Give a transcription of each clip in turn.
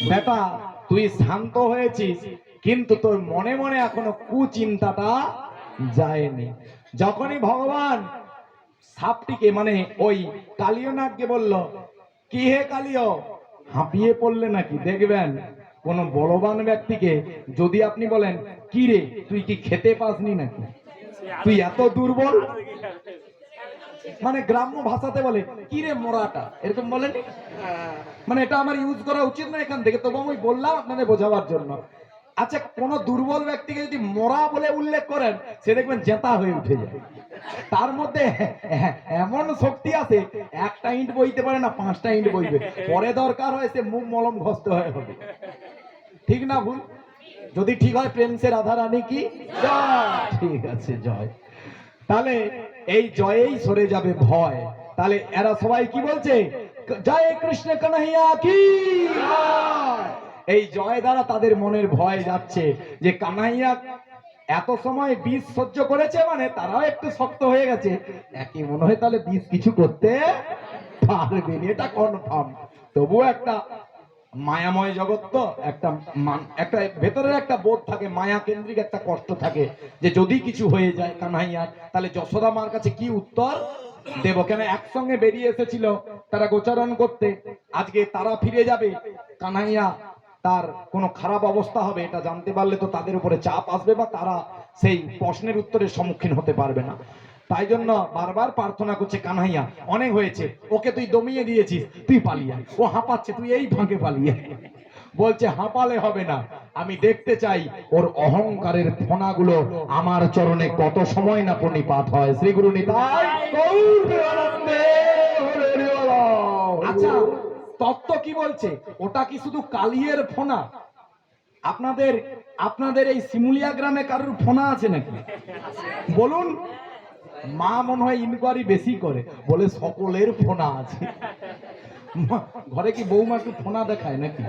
বেটা তুই শান্ত হয়েছিস, কিন্তু তোর মনে মনে এখনো কুচিন্তাটা যায়নি। যখনই ভগবান সাপটিকে মানে ওই কালিয়নাগকে বলল, কি হে কালিয়, হাঁপিয়ে পড়লে নাকি? দেখবেন কোন বলবান ব্যক্তিকে যদি আপনি বলেন, কি রে তুই কি খেতে পাসনি নাকি, তুই এত দুর্বল, মানে গ্রাম্য ভাষাতে বলে কি রে মোরাটা, এরকম বলেনি? মানে এটা আমার ইউজ করা উচিত না এখান থেকে, তবু আমি বললাম আপনাদের বোঝাবার জন্য। আচ্ছা, কোন দুর্বল ব্যক্তিকে যদি মোরা বলে উল্লেখ করেন, সে দেখবেন জেতা হয়ে উঠে যায়। তার মধ্যে এমন শক্তি আছে, একটা ইট বইতে পারে না, 5টা ইট বইবে, পরে দরকার হয় সে মুখ মলম ঘষতে হয় হবে। ঠিক না ভুল? যদি ঠিক হয় প্রেম সে রাধা রানী কি জয়। ঠিক আছে, জয়। তাহলে এই জয়েই সরে যাবে ভয়। তাহলে এরা সবাই কি বলছে? জয় কৃষ্ণ কানাইয়া কি জয়। এই জয় দ্বারা তাদের মনের ভয় যাচ্ছে যে কানাইয়া এত সময় বিষ সহ্য করেছে, মানে তারাও একটু শক্ত হয়ে গেছে, একই মনে হয় তাহলে বিষ কিছু করতে পারবে না, এটা কনফার্ম। তবুও একটা মায়াময় জগৎ তো, একটা একটা ভেতরের একটা বোধ থাকে, মায়া কেন্দ্রিক একটা কষ্ট থাকে যে যদি কিছু হয়ে যায় কানাইয়ার, তাহলে যশোদা মার কাছে কি উত্তর দেব? কেন একসঙ্গে বেরিয়ে এসেছিল তারা গোচারণ করতে, আজকে তারা ফিরে যাবে, কানাইয়া তার কোনো খারাপ অবস্থা হবে এটা জানতে পারলে তো তাদের উপরে চাপ আসবে, বা তারা সেই প্রশ্নের উত্তরের সম্মুখীন হতে পারবে না। তাই জন্য বারবার প্রার্থনা করছে, কানাইয়া অনেক হয়েছে, ওকে তুই দমিয়ে দিয়েছিস, তুই পালিয়ে, ও হাঁপাচ্ছে, তুই এই ফাঁকে পালিয়ে। বলছে হাঁপালে হবে না, আমি দেখতে চাই ওর অহংকারের ফোনাগুলো আমার চরণে কত সময় না প্রণিপাত হয়। শ্রী গুরু নিতাই গৌর প্রেমানন্দে হরে হরে বল। আচ্ছা, তত্ত্ব কি বলছে? ওটা কি শুধু কালিয়ের ফোনা? আপনাদের আপনাদের এই শিমুলিয়া গ্রামে কারোর ফোনা আছে নাকি? বলুন। মা মনে হয় ইনকোয়ারি বেশি করে, বলে সকলের ফোনা আছে। ঘরে কি বৌমা একটু ফোনা দেখায় নাকি?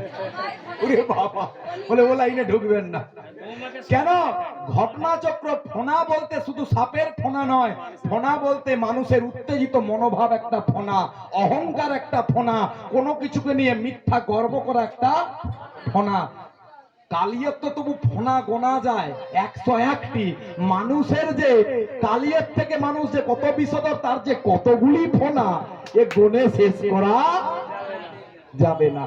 ওরে বাবা, বলে ও লাইনে ঢুকবেন না। কেন? ঘটনাচক্র ফোনা বলতে শুধু সাপের ফোনা নয়, ফোনা বলতে মানুষের উত্তেজিত মনোভাব একটা ফোনা, অহংকার একটা ফোনা, কোনো কিছুকে নিয়ে মিথ্যা গর্ব করা একটা ফোনা। কালিয়ের তো তবু ফোনা গোনা যায় 101টি। মানুষের যে কালিয়ের থেকে মানুষ যে কত বিষধর, তার যে কতগুলি ফোনা, এ গুণে শেষ করা যাবে না।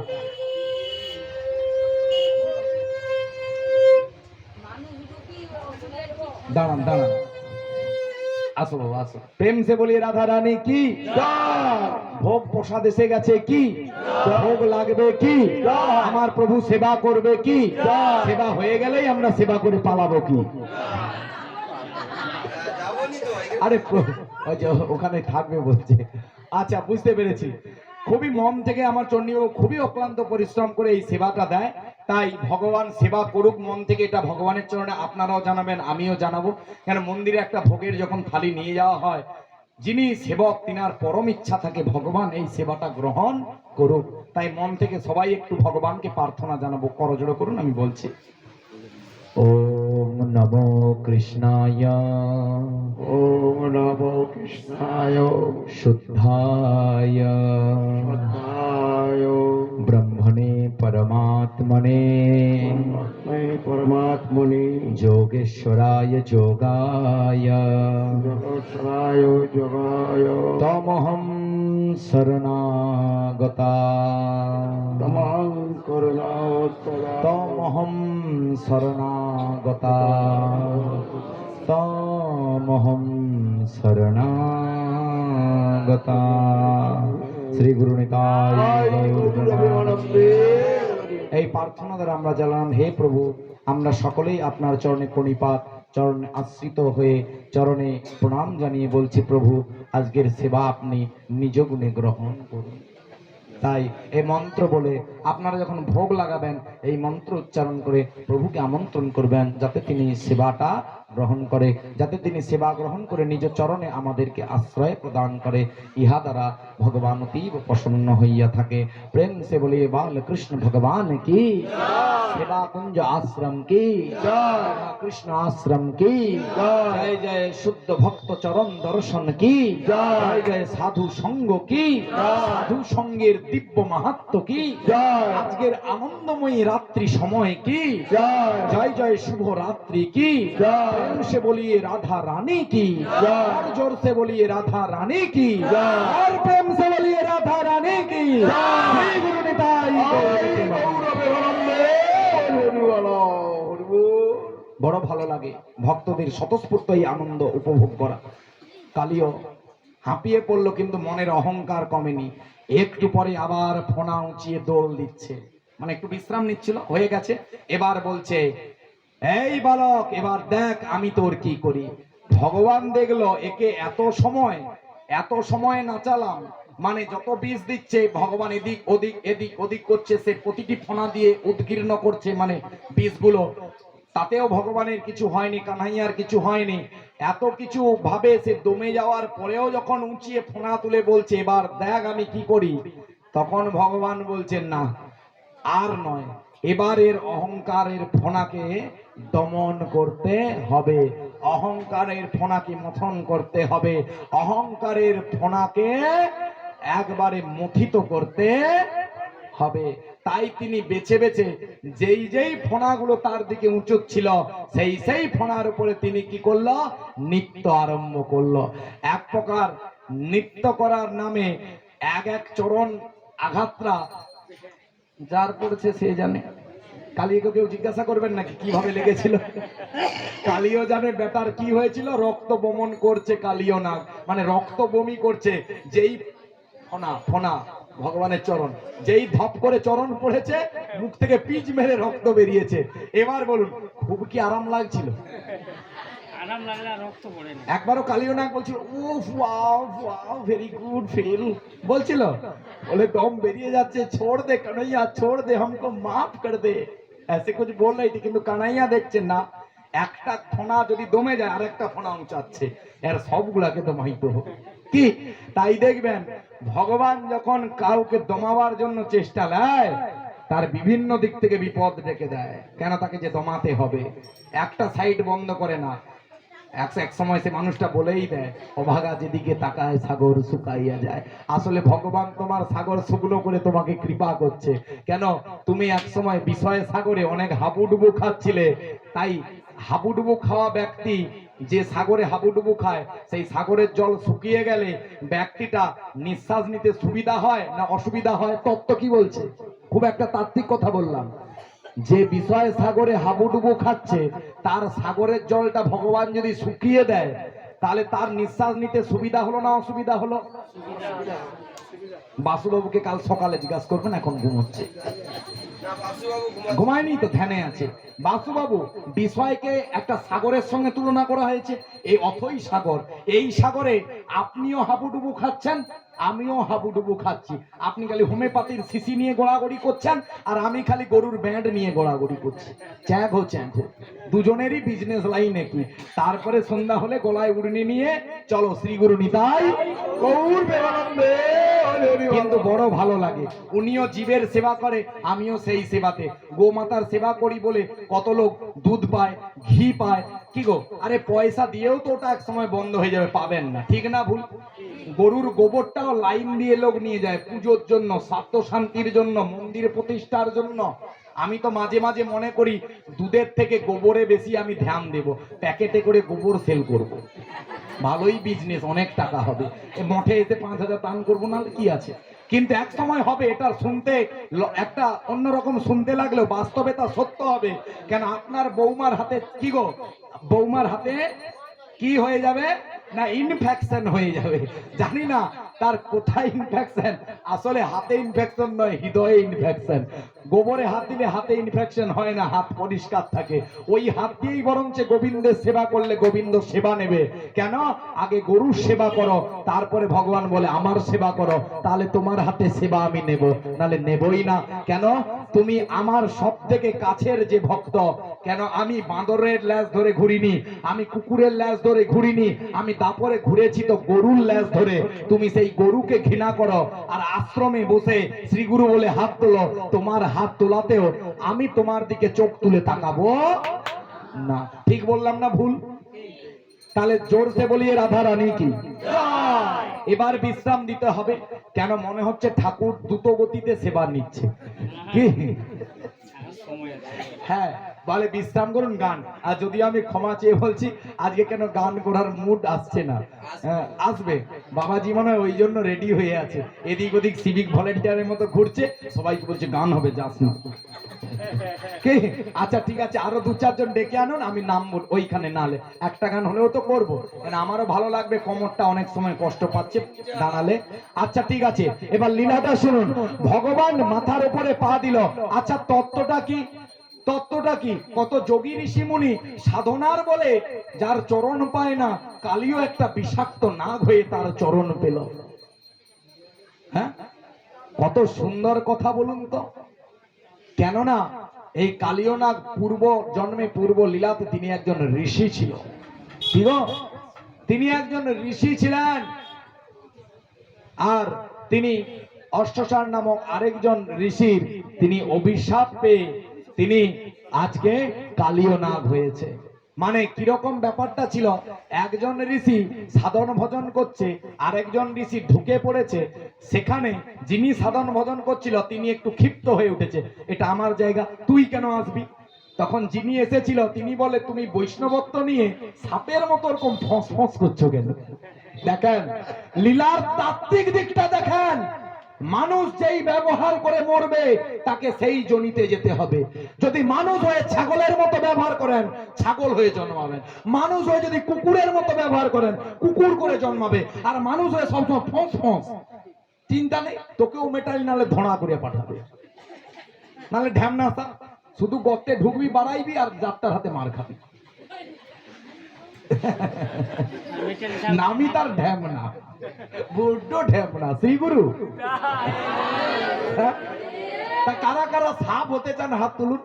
দাঁড়ান দাঁড়ান, আসো বাবা আসো। প্রেম সে বলি রাধা রানী কি জয়। ভোগ প্রসাদ এসে গেছে কি ভোগ লাগবে কি, আমার প্রভু সেবা করবে কি, সেবা হয়ে গেলেই আমরা সেবা করে পালাবো কি? আরে ওখানে থাকবে বলছে। আচ্ছা, বুঝতে পেরেছি। খুবই মন থেকে আমার চণ্ডীবাবু খুবই অক্লান্ত পরিশ্রম করে এই সেবাটা দেয়, তাই ভগবান সেবা করুক মন থেকে, এটা ভগবানের চরণে আপনারাও জানাবেন, আমিও জানাবো। কেন মন্দিরে একটা ভোগের যখন থালি নিয়ে যাওয়া হয়, যিনি সেবক তিনার পরম ইচ্ছা থাকে ভগবান এই সেবাটা গ্রহণ করুক, তাই মন থেকে সবাই একটু ভগবানকে প্রার্থনা জানাবো। করজোড়ো করুন, আমি বলছি। ওম নমো কৃষ্ণায়, ওম নমো কৃষ্ণায় শুদ্ধায় শুদ্ধায় ব্রহ্মণে পরমাত্মনে তস্मै পরমাত্মনে যোগেশ্বরায় যোগায় যোগেশ্বরায় যোগায় তমহং শরণাগতা তমহং করুণাবতারা তমহং শরণাগতা তমহং শরণাগতা। শ্রী গুরু নিতাই গৌর প্রেমানন্দে। এই প্রার্থনা দ্বারা আমরা জানলাম, হে প্রভু, আমরা সকলেই আপনার চরণে প্রণিপাত, চরণে আশ্রিত হয়ে চরণে প্রণাম জানিয়ে বলছি, প্রভু আজকের সেবা আপনি নিজ গুণে গ্রহণ করুন। তাই এই মন্ত্র বলে আপনারা যখন ভোগ লাগাবেন, এই মন্ত্র উচ্চারণ করে প্রভুকে আমন্ত্রণ করবেন, যাতে তিনি সেবাটা গ্রহণ করে, যাতে তিনি সেবা গ্রহণ করে নিজ চরণে আমাদেরকে আশ্রয় প্রদান করে। ইহা দ্বারা ভগবান অতীব প্রসন্ন হইয়া থাকে। প্রেম সে বলিয়ে বাল কৃষ্ণ ভগবান কি, সেবা কুঞ্জ আশ্রম কি, কৃষ্ণ আশ্রম কি, জয় জয় শুদ্ধ ভক্ত চরণ দর্শন কি, জয় জয় সাধু সঙ্গ কি, সাধু সঙ্গের দিব্য মাহাত্ম কি, আজকের আনন্দময়ী রাত্রি সময় কি, জয় জয় শুভ রাত্রি কি, প্রেম সে বলিয়ে রাধা রানী কি, और जोर से बोलिए राधा रानी की, और प्रेम से बोलिए राधा रानी की। श्री गुरु निताई বড় ভালো লাগে ভক্তদের স্বতঃস্ফূর্ত এই আনন্দ উপভোগ করা। কালিও হাঁপিয়ে পড়লো, কিন্তু মনের অহংকার কমেনি। একটু পরে আবার ফোনা উঁচিয়ে দোল দিচ্ছে, মানে একটু বিশ্রাম নিচ্ছিল, হয়ে গেছে। এবার বলছে, এই বালক, এবার দেখ আমি তোর কি করি। ভগবান দেখলো একে এত সময় নাচালাম, মানে যত বীজ দিচ্ছে ভগবান এদিক ওদিক এদিক ওদিক করছে, সে প্রতিটি ফোনা দিয়ে উদ্গীর্ণ করছে, মানে বীজগুলো, তাতেও ভগবানের কিছু হয়নি, কানাইয়ার কিছু হয়নি। এত কিছু ভাবে সে দমে যাওয়ার পরেও যখন উঁচিয়ে ফোনা তুলে বলছে, এবার দেখ আমি কি করি, তখন ভগবান বলছেন, না আর নয়, এবারের অহংকারের ফোনাকে দমন করতে হবে, অহংকারের ফোনাকে মথন করতে হবে, অহংকারের ফোনাকে একবারে মথিত করতে হবে। তাই তিনি বেছে বেছে যেই ফোনাগুলো তার দিকে উঁচু ছিল, সেই ফোনার উপরে তিনি কি করলো, নৃত্য আরম্ভ করলো। এক প্রকার নৃত্য করার নামে এক চরণ আঘাতরা যার পড়েছে সে জানে। কালিকে কেউ জিজ্ঞাসা করবেন নাকি কিভাবে লেগেছিল? কালিও জানে ব্যাপার কি হয়েছিল। রক্ত বমন করছে কালিও না, মানে রক্ত বমি করছে। যেই ফোনা ভগবানের চরণ, যেই ধপ করে চরণ পড়েছে, মুখ থেকে পিচ মেরে রক্ত বেরিয়েছে। এবার বলুন, খুব কি আরাম লাগছিল? আরাম লাগলে আর রক্ত পড়ে না। একবারও কালিও নাগ বলছিল, উফ wow wow very good feel বলছিল, বলে দম বেরিয়ে যাচ্ছে, छोड़ दे कन्हैया छोड़ दे हमको माफ कर दे, ऐसे कुछ बोल रही थी। কিন্তু কানাইয়া দেখছেন না, একটা ফোনা যদি দমে যায় আর একটা ফোনা উঁচাচ্ছে, এর সবগুলাকে দমাইতে হবে কি। তাই দেখবেন ভগবান যখন কাউকে দমাবার জন্য চেষ্টা নেয়, তার বিভিন্ন দিক থেকে বিপদ ডেকে দেয়। কেন? তাকে যে দমাতে হবে, একটা সাইড বন্ধ করে না। এক সময় সে মানুষটা বলেই দেয়, অভাগা যেদিকে তাকায় সাগর শুকাইয়া যায়। আসলে ভগবান তোমার সাগর শুকনো করে তোমাকে কৃপা করছে। কেন? তুমি এক সময় বিষয় সাগরে অনেক হাবুডুবু খাচ্ছিলে, তাই হাবুডুবু খাওয়া ব্যক্তি যে সাগরে হাবুডুবু খায়, সেই সাগরের জল শুকিয়ে গেলে ব্যক্তিটা নিঃশ্বাস নিতে সুবিধা হয় না অসুবিধা হয়? তত্ত্ব কি বলছে? খুব একটা তাত্ত্বিক কথা বললাম। যে বিষয় সাগরে হাবুডুবু খাচ্ছে, তার সাগরের জলটা ভগবান যদি শুকিয়ে দেয়, তাহলে তার নিঃশ্বাস নিতে সুবিধা হলো না অসুবিধা হলো? বাসুবাবুকে কাল সকালে জিজ্ঞাসা করবেন, এখন ঘুমোচ্ছে। ঘুমায়নি তো, ধ্যানে আছে। বাসুবাবু, বিষয়কে একটা সাগরের সঙ্গে তুলনা করা হয়েছে, এই অথই সাগর। এই সাগরে আপনিও হাবুডুবু খাচ্ছেন, আমিও হাবুডুবু খাচ্ছি। আপনি খালি হোমিওপ্যাথির শিশি নিয়ে গোড়াগড়ি করছেন, আর আমি খালি গরুর ব্যান্ড নিয়ে গোড়াগড়ি করছি। চ্যাঘো চ্যাঘো, দুজনেরই বিজনেস লাইনে কি। তারপরে সন্ধ্যা হলে গলায় উড়নি নিয়ে চলো শ্রী গুরু নিতাই গৌর প্রেমানন্দে। কিন্তু বড় ভালো লাগে, উনিও জীবের সেবা করে, আমিও সেই সেবাতে। গোমাতার সেবা করি বলে কত লোক দুধ পায়, ঘি পায়। কি গো, আরে পয়সা দিয়েও তো ওটা এক সময় বন্ধ হয়ে যাবে, পাবেন না। ঠিক না ভুল? গরুর গোবরটাও লাইন দিয়ে লোক নিয়ে যায় পুজোর জন্য, স্বার্থ শান্তির জন্য, মন্দির প্রতিষ্ঠার জন্য। আমি তো মাঝে মাঝে মনে করি দুধের থেকে গোবরে বেশি আমি ধ্যান দেব, প্যাকেটে করে গোবর সেল করব। ভালোই বিজনেস, অনেক টাকা হবে। মঠে এসে 5,000 দান করবো, না কি আছে। কিন্তু এক সময় হবে, এটা শুনতে একটা অন্যরকম শুনতে লাগলেও বাস্তবে তা সত্য হবে। কেন? আপনার বৌমার হাতে কি গো, বৌমার হাতে কি হয়ে যাবে না, ইনফেকশন হয়ে যাবে। জানি না তার কোথায় ইনফেকশন, আসলে হাতে ইনফেকশন নয়, হৃদয়ে ইনফেকশন। গোবরে হাত দিলে হাতে ইনফেকশন হয় না, হাত পরিষ্কার থাকে। ওই হাত দিয়েই বরঞ্চ গোবিন্দের সেবা করলে গোবিন্দ সেবা নেবে। কেন? আগে গরুর সেবা করো, তারপরে ভগবান বলে আমার সেবা করো, তাহলে তোমার হাতে সেবা আমি নেব, নাহলে নেবই না। কেন? তুমি আমার সব থেকে কাছের যে ভক্ত। কেন আমি বাঁদরের ল্যাজ ধরে ঘুরিনি, আমি কুকুরের ল্যাজ ধরে ঘুরিনি, আমি দাপরে ঘুরেছি তো গরুর ল্যাজ ধরে। তুমি সেই গরুকে ঘৃণা করো আর আশ্রমে বসে শ্রীগুরু বলে হাত তোলো। তোমার হাত তোলাতেও আমি তোমার দিকে চোখ তুলে তাকাবো না। ঠিক বললাম না ভুল? তাহলে জোরসে বলিয়ে রাধা রানী কি? এবার বিশ্রাম দিতে হবে। কেন মনে হচ্ছে ঠাকুর দ্রুত গতিতে সেবা নিচ্ছে কি? সময় আছে। হ্যাঁ, বলে বিশ্রাম করুন, গান। আর যদি আমি ক্ষমা চেয়ে বলছি, আজকে কেন গান করার মুড আসছে না? আসবে বাবাজি, মনে হয় ওই জন্য রেডি হয়ে আছে, এদিক ওদিক সিভিক ভলেন্টিয়ারের মতো ঘুরছে, সবাইকে বলছে গান হবে, যাস না। কি? আচ্ছা ঠিক আছে, আরো 2-4 জন ডেকে আনুন, আমি নাম ওইখানে, নালে একটা গান হলেও তো করবো, কারণ আমারও ভালো লাগবে, কোমরটা অনেক সময় কষ্ট পাচ্ছে দাঁড়ালে। আচ্ছা ঠিক আছে, এবার লীলাটা শুনুন। ভগবান মাথার উপরে পা দিল। আচ্ছা তত্ত্বটা কি? তত্ত্বটা কি? কত যোগী ঋষিমুনি সাধনার বলে যার চরণ পায় না, কালিও একটা বিষাক্ত নাগ হয়ে তার চরণ পেল। হ্যাঁ, কত সুন্দর কথা বলুন তো। কেননা এই কালিও নাগ পূর্ব জন্মে, পূর্ব লীলাতে তিনি একজন ঋষি ছিল। কি গো? তিনি একজন ঋষি ছিলেন। আর তিনি অষ্টসার নামক আরেকজন ঋষির তিনি অভিশাপ পেয়ে তিনি আজকে কালিও নাগ হয়েছে। মানে কিরকম ব্যাপারটা ছিল, একজন ঋষি সাধন ভজন করছে, আরেকজন ঋষি ঢুকে পড়েছে সেখানে। যিনি সাধন ভজন করছিল তিনি একটু ক্ষিপ্ত হয়ে উঠেছে, এটা আমার জায়গা, তুই কেন আসবি? তখন যিনি এসেছিল তিনি বলে, তুমি বৈষ্ণবত্ব নিয়ে সাপের মতো এরকম ফস ফস করছো কেন? দেখেন লীলার তাত্ত্বিক দিকটা দেখেন। মানুষ যেই ব্যবহার করে মরবে তাকে সেই জনিতে যেতে হবে। যদি মানুষ হয়ে ছাগলের মতো ব্যবহার করেন, ছাগল হয়ে জন্মাবেন। মানুষ হয়ে যদি কুকুরের মতো ব্যবহার করেন, কুকুর করে জন্মাবে। আর মানুষ হয়ে সবসময় ফস ফস, চিন্তা নেই, তোকেও মেটালি নালে ধোঁড়া করে পাঠাবে, নালে ঢ্যামনা শুধু গর্তে ঢুকবি, বাড়াইবি আর যাত্রার হাতে মার খাবি। নামি তার ঢ্যামনা, বড্ড ঢ্যামনা শ্রীগুরু। হ্যাঁ? তা কারা কারা সাপ হতে চান হাত তুলুন।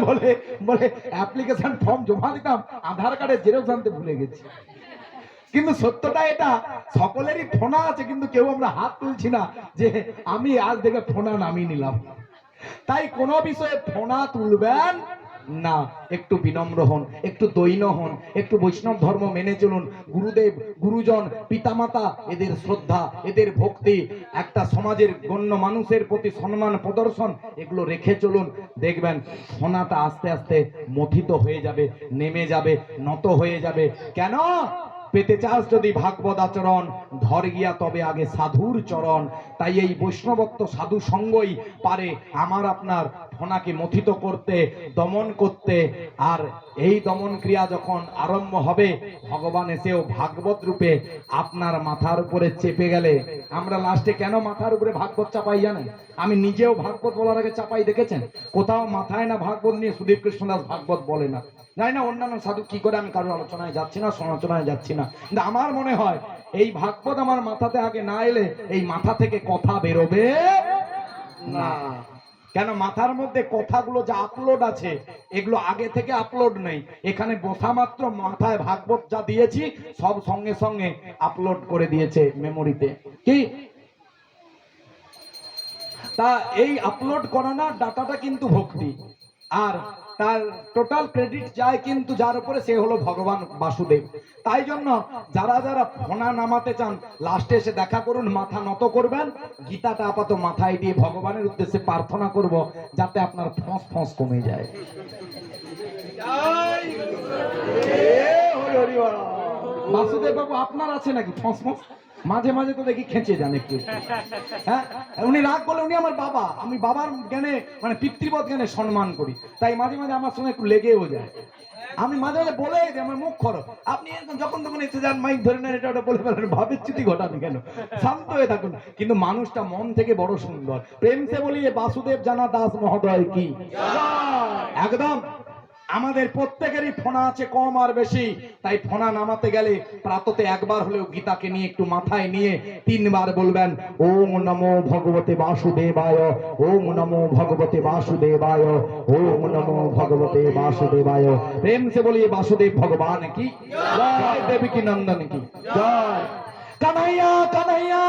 বলে বলে অ্যাপ্লিকেশন ফর্ম জমা দিতাম, আধার কার্ডের জেরক্স আনতে ভুলে গেছি। কিন্তু সত্যটা এটা, সকলেরই ফোনা আছে, কিন্তু কেউ আমরা হাত তুলছি না যে আমি আজ থেকে ফোনা নামিয়ে নিলাম। তাই কোনো বিষয়ে ফোনা তুলবেন না, একটু বিনম্র হন, একটু দৈন্য হন, একটু বৈষ্ণব ধর্ম মেনে চলুন। গুরুদেব, গুরুজন, পিতামাতা, এদের শ্রদ্ধা, এদের ভক্তি, একটা সমাজের গণ্য মানুষের প্রতি সম্মান প্রদর্শন, এগুলো রেখে চলুন। দেখবেন সোনাটা আস্তে আস্তে মথিত হয়ে যাবে, নেমে যাবে, নত হয়ে যাবে। কেন? পেতে চাস যদি ভাগবত আচরণ, ধর গিয়া তবে আগে সাধুর চরণ। তাই এই বৈষ্ণবত্ব সাধু সঙ্গই পারে আমার আপনার ফোনাকে মথিত করতে, দমন করতে। আর এই দমন ক্রিয়া যখন আরম্ভ হবে, ভগবান এসেও ভাগবত রূপে আপনার মাথার উপরে চেপে গেলে, আমরা লাস্টে কেন মাথার উপরে ভাগবত চাপাই জানেন? আমি নিজেও ভাগবত বলার আগে চাপাই, দেখেছেন? কোথাও মাথায় না ভাগবত নিয়ে সুধীর কৃষ্ণদাস ভাগবত বলে না, জানি না অন্যান্য সাধু কি করে, আমি কারোর আলোচনায় যাচ্ছি না, সমালোচনায় যাচ্ছি না। কিন্তু আমার মনে হয় এই ভাগবত আমার মাথাতে আগে না এলে এই মাথা থেকে কথা বেরোবে না। কেন? মাথার মধ্যে কথাগুলো যা আপলোড আছে, এগুলো আগে থেকে আপলোড নেই। এখানে বসা মাত্র মাথায় ভাগবত যা দিয়েছি সব সঙ্গে সঙ্গে আপলোড করে দিয়েছে মেমোরিতে। কি তা এই আপলোড করা না ডাটাটা কিন্তু ভক্তি, আর তার টোটাল ক্রেডিট যায় কিন্তু যার উপরে, সে হলো ভগবান বাসুদেব। তাই জন্য যারা যারা ফোনা নামাতে চান, লাস্টে এসে দেখা করুন, মাথা নত করবেন, গীতাটা আপাতত মাথায় দিয়ে ভগবানের উদ্দেশ্যে প্রার্থনা করব যাতে আপনার ফস ফস কমে যায়। বাসুদেব বাবু আপনার আছে নাকি ফস ফস? মাঝে মাঝে তো দেখি খেঁচে যান একটু। হ্যাঁ, উনি রাগ বলে, উনি আমার বাবা, আমি বাবার জ্ঞানে মানে পিতৃবৎ জ্ঞানে সম্মান করি, তাই মাঝে মাঝে আমার সঙ্গে একটু লেগেও যায়। আমি মাঝে মাঝে বলে যে আমার মুখ খরচ, আপনি যখন তখন এসে যান, মাইক ধরে নেন, এটা ওটা বলে ফেলেন, ভাবের চ্যুতি ঘটান কেন? শান্ত হয়ে থাকুন। কিন্তু মানুষটা মন থেকে বড় সুন্দর। প্রেম সে বলি বাসুদেব জানা দাস মহোদয় কি, একদম আমাদের প্রত্যেকেরই ফোনা আছে কম আর বেশি, তাই ফোনা নামাতে গেলে প্রাততে একবার হলেও গীতাকে নিয়ে একটু মাথায় নিয়ে 3 বার বলবেন ওম নমো ভগবতে বাসুদেবায়, ওম নমো ভগবতে বাসুদেবায়, ওম নমো ভগবতে বাসুদেবায়। প্রেম से बोलिए वासुदेव भगवान की जय, देवी की नंदन की जय। কানাইয়া কানাইয়া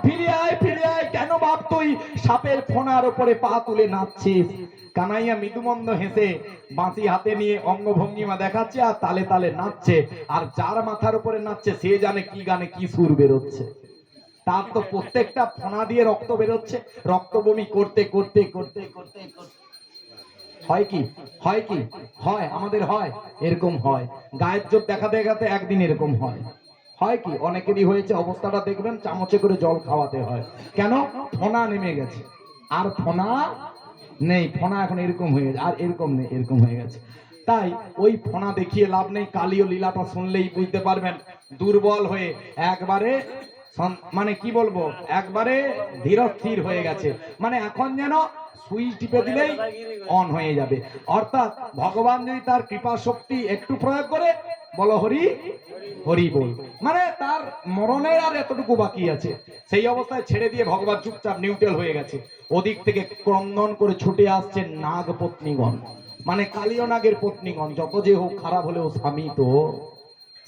ফিরে আয়, কেন বাপ তুই সাপের ফোনার উপরে পা তুলে নাচছিস? কানাইয়া মৃদুমন্দ হেসে বাঁশি হাতে নিয়ে অঙ্গভঙ্গিমা দেখাচ্ছে আর তালে তালে নাচছে। আর যার মাথার উপরে নাচছে সে জানে কি গানে কি সুর বেরোচ্ছে। তার তো প্রত্যেকটা ফোনা দিয়ে রক্ত বেরোচ্ছে, রক্ত বমি করতে করতে করতে করতে করতে হয় কি হয় কি হয়, আমাদের হয়, এরকম হয়। গায়ের জোর দেখাতে দেখাতে একদিন এরকম হয়। হয় কি অনেকেরই হয়েছে, অবস্থাটা দেখবেন চামচে করে জল খাওয়াতে হয়। কেন? ফোনা নেমে গেছে, আর ফোনা নেই। ফোনা এখন এরকম হয়ে গেছে, আর এরকম নেই, এরকম হয়ে গেছে। তাই ওই ফোনা দেখিয়ে লাভ নেই। কালী ও লীলাটা শুনলেই বুঝতে পারবেন দুর্বল হয়ে একবারে মানে কি বলবো, একবারে ধীরস্থির হয়ে গেছে। মানে এখন যেন সুইচ টিপে দিলেই অন হয়ে যাবে। অর্থাৎ ভগবান যদি তার কৃপা শক্তি একটু প্রয়োগ করে, বলো হরি হরি বল, মানে তার মরণের আর এতটুকু বাকি আছে। সেই অবস্থায় ছেড়ে দিয়ে ভগবান চুপচাপ নিউট্রাল হয়ে গেছে। ওদিক থেকে ক্রন্দন করে ছুটে আসছে নাগ পত্নীগণ, মানে কালীয় নাগের পত্নীগণ। যত যে হোক খারাপ হলেও স্বামী তো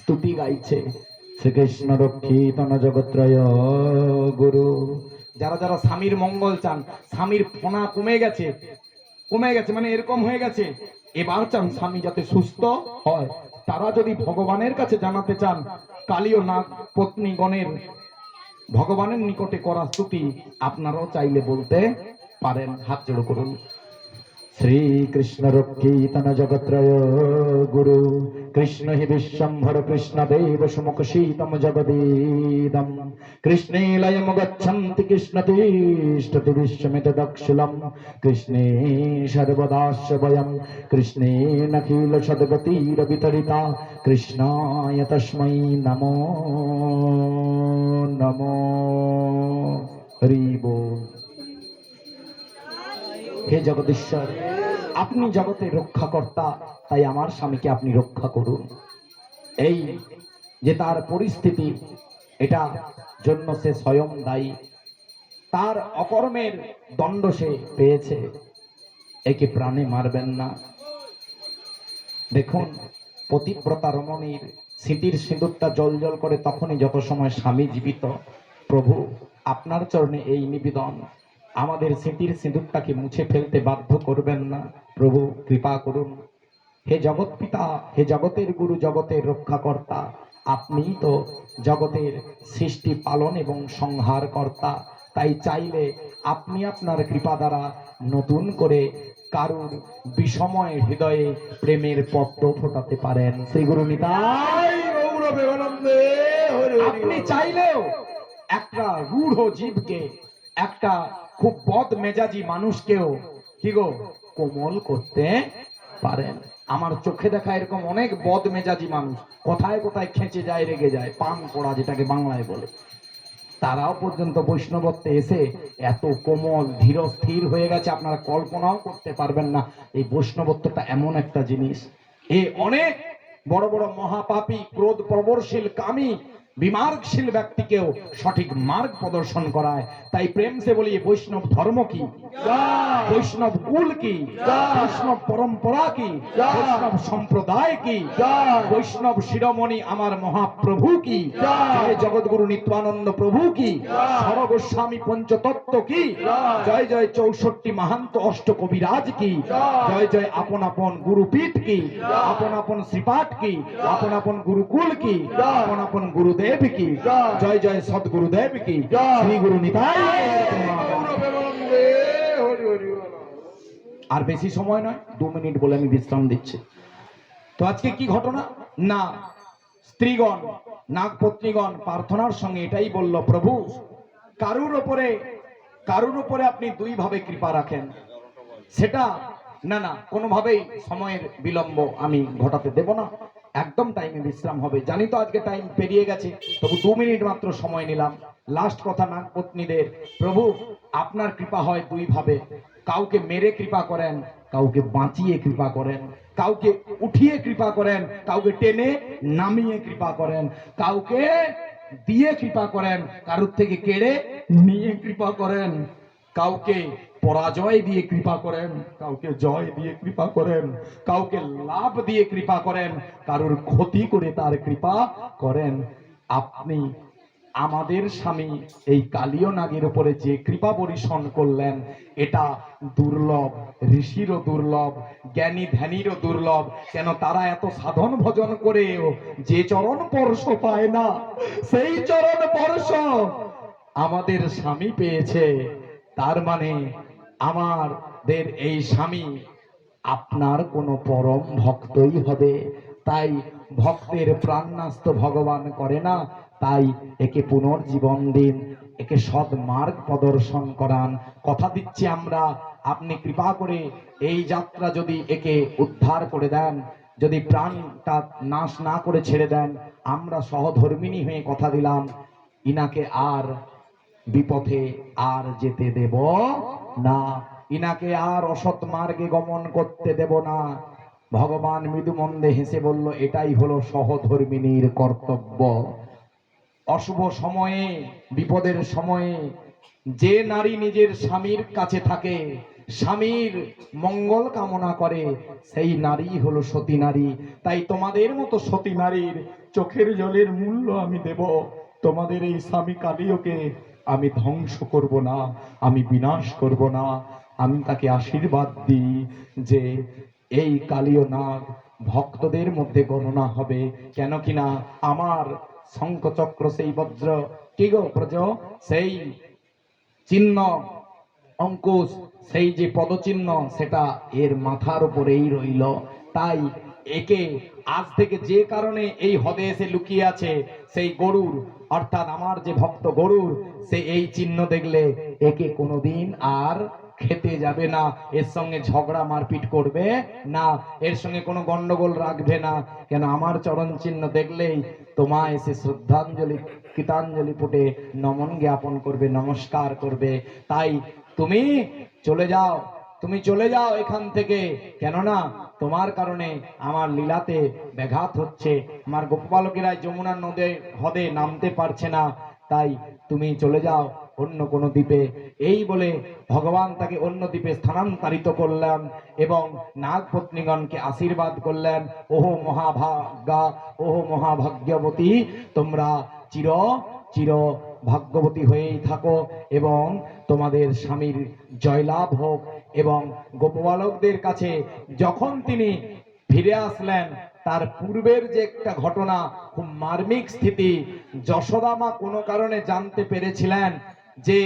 স্তুতি গাইছে। শ্রীকৃষ্ণ রক্ষিত ন জগত্রয় গুরু। যারা যারা স্বামীর মঙ্গল চান, স্বামীর ফোনা কমে গেছে, মানে এরকম হয়ে গেছে, এবার চান স্বামী যাতে সুস্থ হয়, তারা যদি ভগবানের কাছে জানাতে চান, কালীয় নাগ পত্নীগণের ভগবানের নিকটে করা স্তুতি আপনারাও চাইলে বলতে পারেন। হাত জোড় করুন। শ্রীকৃষ্ণ রক্ষিত ন জগত্রয় গুরু, কৃষ্ণ হি বিশ্বম্ভর কৃষ্ণ দেব সুমুখ শীতম জগদীদম, কৃষ্ণে লয়ম গচ্ছন্তি কৃষ্ণ তিষ্ঠতি বিশ্বমিত দক্ষিলম, কৃষ্ণে সর্বদাস্য বয়ম, কৃষ্ণে নখিল সদ্গতির বিতরিতা, কৃষ্ণায় তস্मै নমো নমো হরি বল। হে জগদীশ্বর, আপনি জগতের রক্ষাকর্তা, তাই আমার স্বামীকে আপনি রক্ষা করুন। এই যে তার পরিস্থিতি, এটা জন্য সে স্বয়ং দায়ী, তার অকর্মের দণ্ড সে পেয়েছে, একে প্রাণে মারবেন না। দেখুন পতিব্রতা রমণীর স্মৃতির সিঁদুরটা জল জল করে তখনই যত সময় স্বামী জীবিত। প্রভু আপনার চরণে এই নিবেদন, আমাদের স্মৃতির সিঁদুরটাকে মুছে ফেলতে বাধ্য করবেন না। প্রভু কৃপা করুন। হে জগৎ পিতা, হে জগতের গুরু, জগতের রক্ষাকর্তা, আপনিই তো জগতের সৃষ্টি পালন এবং সংহার কর্তা। তাই চাইলে আপনি আপনার কৃপা দ্বারা নতুন করে কারুর বিষময় হৃদয়ে প্রেমের পদ্ম ফোটাতে পারেন। শ্রী গুরু নিতাই গৌর প্রেমানন্দে। আপনি চাইলেও একটা রূঢ় জীবকে, একটা খুব বদ মেজাজি মানুষকেও কি গো কোমল করতে পারেন। আমার চোখে দেখা এরকম অনেক বদ মেজাজি মানুষ, কোথায় কোথায় খেঁচে যায়, রেগে যায়, পান পড়া যেটাকে বাংলায় বলে, তারাও পর্যন্ত বৈষ্ণবত্বে এসে এত কোমল ধীর স্থির হয়ে গেছে, আপনারা কল্পনাও করতে পারবেন না। এই বৈষ্ণবত্বটা এমন একটা জিনিস, এ অনেক বড় বড় মহাপাপী, ক্রোধ প্রবরশীল, কামী, বিমার্গশীল ব্যক্তিকেও সঠিক মার্গ প্রদর্শন করায়। তাই প্রেম সে বলি বৈষ্ণব ধর্ম কি, বৈষ্ণব কুল কি, বৈষ্ণব পরম্পরা কি, বৈষ্ণব সম্প্রদায় কি, বৈষ্ণব শিরোমণি আমার মহাপ্রভু কি, জয় জগৎগুরু নিত্যানন্দ প্রভু কি, সরগোস্বামী পঞ্চতত্ত্ব কি, জয় জয় 64 মাহান্ত অষ্ট কবিরাজ কি, জয় জয় আপন আপন গুরুপীঠ কি, আপন আপন শ্রীপাঠ কি, আপন আপন গুরুকুল কি, আপন আপন গুরুদেব কি, জয় জয় সদ্গুরুদেব কি, শ্রী গুরু নিতাই। আর বেশি সময় নয়, 2 মিনিট বলে আমি বিশ্রাম দিচ্ছি। তো আজকে কি ঘটনা না, স্ত্রীগণ নাগপত্নীগণ প্রার্থনার সঙ্গে এটাই বলল, প্রভু কারুর উপরে আপনি 2 ভাবে কৃপা রাখেন। সেটা না না কোনোভাবেই সময়ের বিলম্ব আমি ঘটাতে দেব না, একদম টাইমে বিশ্রাম হবে। জানি তো আজকে টাইম পেরিয়ে গেছে, তবু 2 মিনিট মাত্র সময় নিলাম। লাস্ট কথা নাগপত্নীদের, প্রভু আপনার কৃপা হয় দুই ভাবে, কাউকে মেরে কৃপা করেন, কাউকে বাঁচিয়ে কৃপা করেন, কাউকে উঠিয়ে কৃপা করেন, কাউকে টেনে নামিয়ে কৃপা করেন, কাউকে দিয়ে কৃপা করেন, কারোর থেকে কেড়ে নিয়ে কৃপা করেন, কাউকে পরাজয় দিয়ে কৃপা করেন, কাউকে জয় দিয়ে কৃপা করেন, কাউকে লাভ দিয়ে কৃপা করেন, কারোর ক্ষতি করে তার কৃপা করেন। আপনি আমাদের স্বামী এই কালীয় নাগের উপরে যে কৃপা বর্ষণ করলেন, এটা দুর্লভ, ঋষিরও দুর্লভ, জ্ঞানী ধ্যানীরও দুর্লভ। কেন তারা এত সাধন ভজন করেও যে চরণ স্পর্শ পায় না, সেই চরণ স্পর্শ আমাদের স্বামী পেয়েছে। তার মানে আমাদের এই স্বামী আপনার কোনো পরম ভক্তই হবে। তাই ভক্তের প্রাণনাস্ত ভগবান করে না, তাই একে পুনর্জীবন দিন, একে সৎ মার্গ প্রদর্শন করান। কথা দিচ্ছি আমরা, আপনি কৃপা করে এই যাত্রা যদি একে উদ্ধার করে দেন, যদি প্রাণটা নাশ না করে ছেড়ে দেন, আমরা সহধর্মিণী হয়ে কথা দিলাম, ইনাকে আর বিপথে আর যেতে দেব না, ইনাকে আর অসৎ মার্গে গমন করতে দেব না। ভগবান মৃদু মন্দে হেসে বলল, এটাই হলো সহধর্মিণীর কর্তব্য। অশুভ সময়ে, বিপদের সময়ে যে নারী নিজের স্বামীর কাছে থাকে, স্বামীর মঙ্গল কামনা করে, সেই নারী হলো সতী নারী। তাই তোমাদের মতো সতী নারীর চোখের জলের মূল্য আমি দেব। তোমাদের এই স্বামী কালীয়কে আমি ধ্বংস করব না, আমি বিনাশ করব না। আমি তাকে আশীর্বাদ দিই যে এই কালীয় নাগ ভক্তদের মধ্যে গণনা হবে। কেন কিনা আমার শঙ্খচক্র, সেই বজ্র, কি গো ব্রজ, সেই চিহ্ন, অঙ্কুশ, সেই যে পদচিহ্ন, সেটা এর মাথার উপরেই রইল। তাই একে আজ থেকে যে কারণে এই হদে এসে লুকিয়ে আছে, সেই গরুর, অর্থাৎ আমার যে ভক্ত গরুর, সে এই চিহ্ন দেখলে একে কোনোদিন আর খেতে যাবে না, এর সঙ্গে ঝগড়া মারপিট করবে না, এর সঙ্গে কোনো গন্ডগোল রাখবে না। কেন আমার চরণ চিহ্ন দেখলেই তোমায় এসে শ্রদ্ধাঞ্জলি, কৃতাঞ্জলি পুটে নমন জ্ঞাপন করবে, নমস্কার করবে। তাই তুমি চলে যাও, তুমি চলে যাও এখান থেকে, কেননা তোমার কারণে আমার লীলাতে ব্যাঘাত হচ্ছে, আমার গোপবালকেরা যমুনার নদে হদে নামতে পারছে না, তাই তুমি চলে যাও অন্য কোনো দ্বীপে। এই বলে ভগবান তাকে অন্য দ্বীপে স্থানান্তরিত করলেন এবং নাগপত্নীগণকে আশীর্বাদ করলেন, ওহো মহাভাগা, ওহো মহাভাগ্যবতী, তোমরা চির চির ভাগ্যবতী হয়েই থাকো এবং তোমাদের স্বামীর জয়লাভ হোক। এবং গোপবালকদের কাছে যখন তিনি ফিরে আসলেন, তার পূর্বের যে একটা ঘটনা, খুব মার্মিক স্থিতি, যশোদা মা কোনো কারণে জানতে পেরেছিলেন যে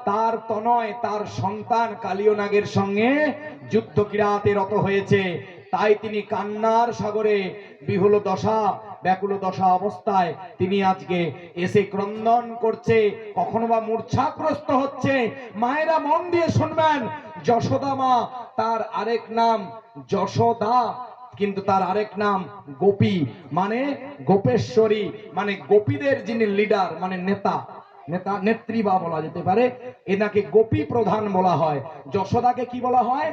তার তনয়, তার সন্তান কালীয় নাগের সঙ্গে যুদ্ধ কিরাতে রত হয়েছে। তাই তিনি কান্নার সাগরে বিহুল দশা, ব্যাকুল দশা অবস্থায় তিনি আজকে এসে ক্রন্দন করছে, কখনো বা মূর্ছাগ্রস্ত হচ্ছে। মায়েরা মন দিয়ে শুনবেন, যশোদা মা, তার আরেক নাম যশোদা, কিন্তু তার আরেক নাম গোপী, মানে গোপেশ্বরী, মানে গোপীদের যিনি লিডার, মানে নেতা, নেত্রী বা বলা যেতে পারে, এনাকে গোপী প্রধান বলা হয়। যশোদাকে কি বলা হয়?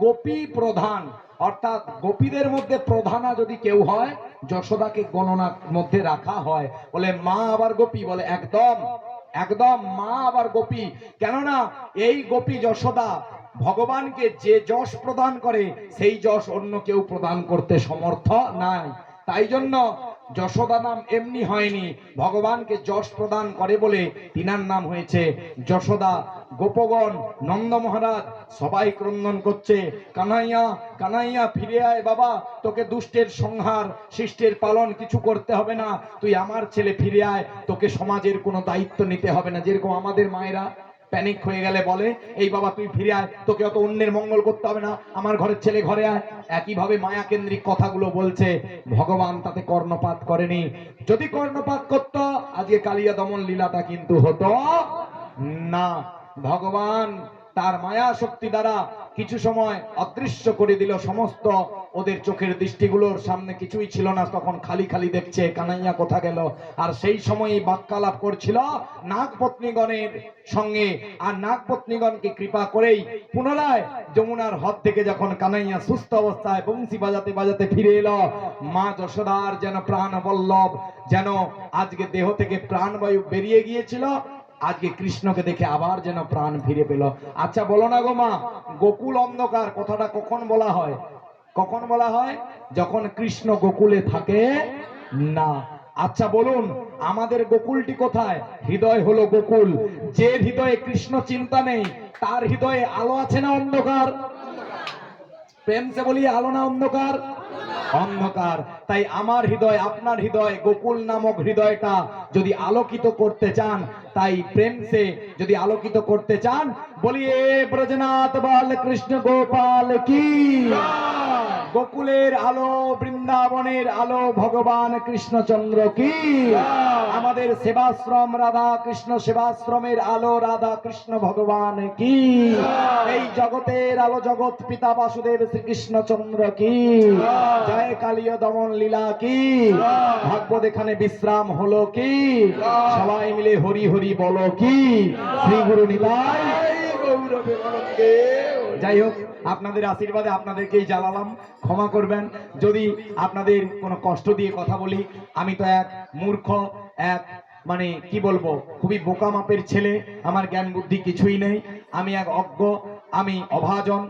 গোপী প্রধান। অর্থাৎ গোপীদের মধ্যে প্রধানা যদি কেউ হয়, যশোদাকে গণনার মধ্যে রাখা হয়। বলে মা আবার গোপী, বলে একদম একদম মা আবার গোপী। কেননা এই গোপী যশোদা ভগবানকে যে যশ প্রদান করে, সেই যশ অন্য কেউ প্রদান করতে সমর্থ নাই। তাই জন্য যশোদা নাম এমনি হয়নি, ভগবানকে যশ প্রদান করে বলে তিনার নাম হয়েছে যশোদা। গোপগণ, নন্দ মহারাজ সবাই ক্রন্দন করছে, কানাইয়া কানাইয়া ফিরে আয় বাবা, তোকে দুষ্টের সংহার, শিষ্টের পালন কিছু করতে হবে না, তুই আমার ছেলে ফিরে আয়, তোকে সমাজের কোনো দায়িত্ব নিতে হবে না। যেরকম আমাদের মায়েরা প্যানিক হয়ে গেলে বলে, এই বাবা তুই ফিরে আয়, তোকে অত অন্যের মঙ্গল করতে হবে না, আমার ঘরের ছেলে ঘরে আয়। একইভাবে মায়া কেন্দ্রিক কথাগুলো বলছে, ভগবান তাতে কর্ণপাত করেনি। যদি কর্ণপাত করত, আজকে কালিয়া দমন লীলাটা কিন্তু হতো না। ভগবান তার মায়া শক্তি দ্বারা কিছু সময় অদৃশ্য করে দিল। সমস্ত ওদের চোখের দৃষ্টিগুলোর সামনে কিছুই ছিল না, তখন খালি খালি দেখছে কানাইয়া কোথা গেল। আর সেই সময়ই বাক্যালাপ করছিল নাগপত্নীগণের সঙ্গে, আর নাগপত্নীগণকে কৃপা করেই পুনরায় যমুনার হ্রদ থেকে যখন কানাইয়া সুস্থ অবস্থায় বংশী বাজাতে বাজাতে ফিরে এলো, মা যশোদার যেন প্রাণ বল্লভ, যেন আজকে দেহ থেকে প্রাণবায়ু বেরিয়ে গিয়েছিল, আজকে কৃষ্ণকে দেখে আবার যেন প্রাণ ফিরে পেল। আচ্ছা বলো না গো মা, গোকুল অন্ধকার কথাটা কখন বলা হয়? কখন বলা হয়? যখন কৃষ্ণ গোকুলে থাকে না। আচ্ছা বলুন, আমাদের গোকুলটি কোথায়? হৃদয় হলো গোকুল। যে হৃদয়ে কৃষ্ণ চিন্তা নেই, তার হৃদয়ে আলো আছে না অন্ধকার? প্রেম সে বলি, আলো না অন্ধকার? অন্ধকার। তাই আমার হৃদয়, আপনার হৃদয়, গোকুল নামক হৃদয়টা যদি আলোকিত করতে চান, তাই প্রেম সে যদি আলোকিত করতে চান, বলিয়ে ব্রজনাথ বাল কৃষ্ণ গোপাল কি। গোকুলের আলো, বৃন্দাবনের আলো ভগবান কৃষ্ণচন্দ্র কি। আমাদের সেবাশ্রম রাধা কৃষ্ণ সেবাশ্রমের আলো রাধা কৃষ্ণ ভগবান কি। এই জগতের আলো জগৎ পিতা বাসুদেব শ্রীকৃষ্ণচন্দ্র কি। জয় কালীয় দমন লীলা কি। ভাগবত এখানে বিশ্রাম হলো কি। সবাই মিলে হরি হরি বলো কি। শ্রী গুরু নিতাই গৌরবে গৌরবে। যাই হোক, আপনাদের আশীর্বাদে আপনাদেরকেই জ্বালালাম, ক্ষমা করবেন যদি আপনাদের কোনো কষ্ট দিয়ে কথা বলি। আমি তো এক মূর্খ, এক মানে কি বলবো, খুবই বোকা মাপের ছেলে। আমার জ্ঞান বুদ্ধি কিছুই নেই। আমি এক অজ্ঞ, আমি অভাজন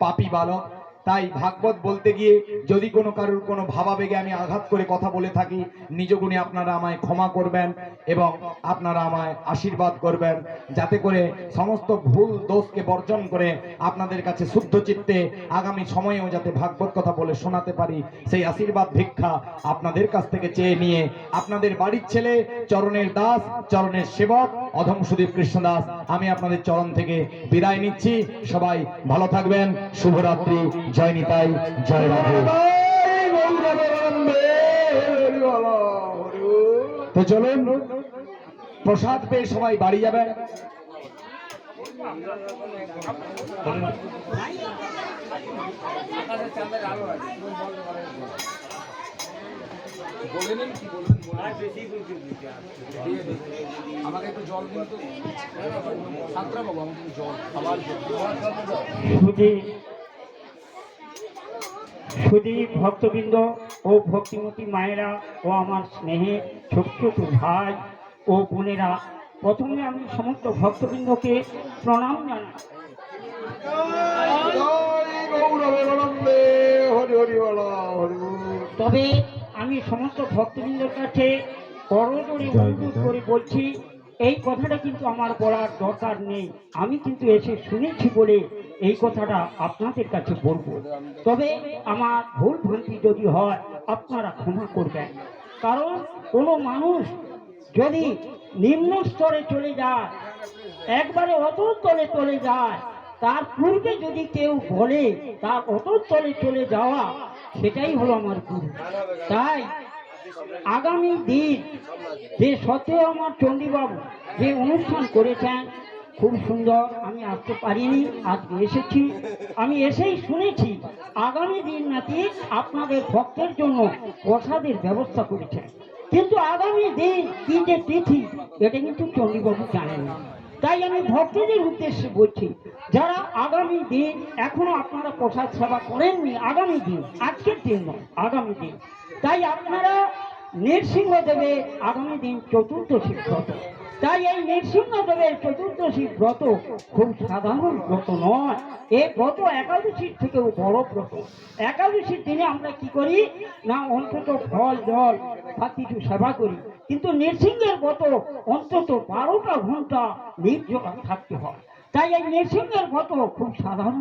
পাপী বালক। তাই ভাগবত বলতে গিয়ে যদি কোনো কারোর কোনো ভাবাবেগে আমি আঘাত করে কথা বলে থাকি, নিজ গুণে আপনারা আমায় ক্ষমা করবেন এবং আপনারা আমায় আশীর্বাদ করবেন, যাতে করে সমস্ত ভুল দোষকে বর্জন করে আপনাদের কাছে শুদ্ধ চিত্তে আগামী সময়েও যাতে ভাগবত কথা বলে শোনাতে পারি, সেই আশীর্বাদ ভিক্ষা আপনাদের কাছ থেকে চেয়ে নিয়ে আপনাদের বাড়ির ছেলে, চরণের দাস, চরণের সেবক অধম সুদীপ কৃষ্ণ দাস, আমি আপনাদের চরণ থেকে বিদায় নিচ্ছি। সবাই ভালো থাকবেন। শুভরাত্রি। জয় নিতাই, জয় রাধে। তো চলুন, প্রসাদ পেয়ে সবাই বাড়ি যাবেন। আমাকে একটু জল দিন তো, সাঁতরা বাবু, আমাকে একটু জল খাবার। সুদীপ ভক্তবৃন্দ ও ভক্তিমতী মায়েরা ও আমার স্নেহের ছোট ছোট ভাই ও বোনেরা, প্রথমে আমি সমস্ত ভক্তবৃন্দকে প্রণাম জানাই। তবে আমি সমস্ত ভক্তবৃন্দের কাছে করজোড়ে অনুরোধ করে বলছি, এই কথাটা কিন্তু আমার বলার দরকার নেই। আমি কিন্তু এসে শুনেছি বলে এই কথাটা আপনাদের কাছে বলবো। তবে আমার ভুল ভ্রান্তি যদি হয় আপনারা ক্ষমা করবেন। কারণ কোনো মানুষ যদি নিম্ন স্তরে চলে যায়, একবারে অতল তলে চলে যায়, তার পূর্বে যদি কেউ বলে তার অতল তলে চলে যাওয়া, সেটাই হলো আমার গুরু। তাই আগামী দিন যে সত্ত্বেও আমার চণ্ডীবাবু যে অনুষ্ঠান করেছেন খুব সুন্দর, আমি আসতে পারিনি, আজকে এসেছি। আমি এসেই শুনেছি আগামী দিন নাকি আপনাদের ভক্তের জন্য প্রসাদের ব্যবস্থা করেছেন, কিন্তু আগামী দিন কি যে তিথি এটা কিন্তু চণ্ডীবাবু জানেন না। তাই আমি ভক্তদের উদ্দেশ্যে বলছি, যারা আগামী দিন এখনো আপনারা প্রসাদ সেবা করেননি, আগামী দিন, আজকের দিন নয়, আগামী দিন, তাই আপনারা নৃসিংহদেবের আগামী দিন চতুর্দশী ব্রত। তাই এই নৃসিংহদেবের চতুর্দশী ব্রত খুব সাধারণ ব্রত নয়। এই ব্রত একাদশীর থেকেও বড় ব্রত। একাদশীর দিনে আমরা কি করি না, অন্তত ফল জল বা কিছু সেবা করি, কিন্তু নৃসিংহের ব্রত অন্তত 12টা ঘন্টা নির্জলা থাকতে হয়। তাই এই নৃসিংহের ব্রত খুব সাধারণ